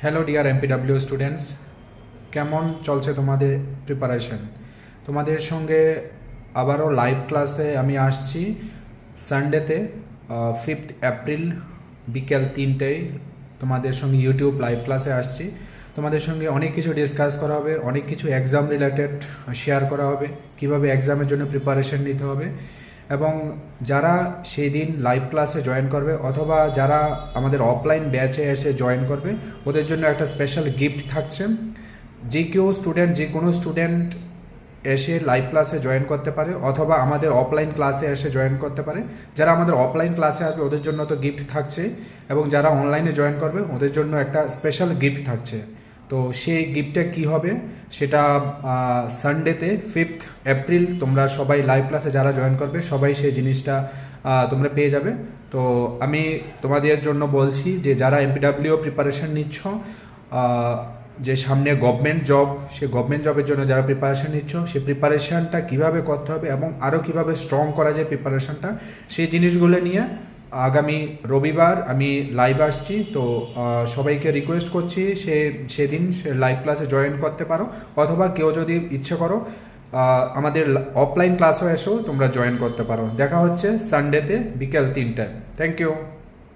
Hello dear MPW students, কেমন চলছে তোমাদের প্রিপারেশন? তোমাদের সঙ্গে আবারও লাইভ ক্লাসে আমি আসছি সানডেতে 5th এপ্রিল বিকেল 3টায় তোমাদের সঙ্গে ইউটিউব লাইভ ক্লাসে আসছি। তোমাদের সঙ্গে অনেক কিছু ডিসকাস করা হবে, অনেক কিছু এক্সাম রিলেটেড শেয়ার করা হবে, কিভাবে এক্সামের জন্য প্রিপারেশন নিতে হবে। এবং যারা সেই দিন লাইভ ক্লাসে জয়েন করবে অথবা যারা আমাদের অফলাইন ব্যাচে এসে জয়েন করবে, ওদের জন্য একটা স্পেশাল গিফট থাকছে। যে কোনো স্টুডেন্ট এসে লাইভ ক্লাসে জয়েন করতে পারে অথবা আমাদের অফলাইন ক্লাসে এসে জয়েন করতে পারে। যারা আমাদের অফলাইন ক্লাসে আসবে ওদের জন্য তো গিফট থাকছে, এবং যারা অনলাইনে জয়েন করবে ওদের জন্য একটা স্পেশাল গিফট থাকছে। তো সেই গিফটটা কি হবে সেটা সানডেতে 5th এপ্রিল তোমরা সবাই লাইভ ক্লাসে যারা জয়েন করবে সবাই সেই জিনিসটা তোমরা পেয়ে যাবে। তো আমি তোমাদের জন্য বলছি যে যারা এমপিডাব্লিউ প্রিপারেশন নিচ্ছ, যে সামনে গভর্নমেন্ট জব, সে গভর্নমেন্ট জবের জন্য যারা প্রিপারেশন নিচ্ছ, সেই প্রিপারেশানটা কীভাবে করতে হবে এবং আরও কীভাবে স্ট্রং করা যায় প্রিপারেশানটা, সেই জিনিসগুলো নিয়ে আগামী রবিবার আমি লাইভ আসছি। তো সবাইকে রিকোয়েস্ট করছি সেদিন লাইভ ক্লাসে জয়েন করতে পারো, অথবা কেউ যদি ইচ্ছে করো আমাদের অফলাইন ক্লাসও এসেও তোমরা জয়েন করতে পারো। দেখা হচ্ছে সানডেতে বিকেল 3টায়। Thank you.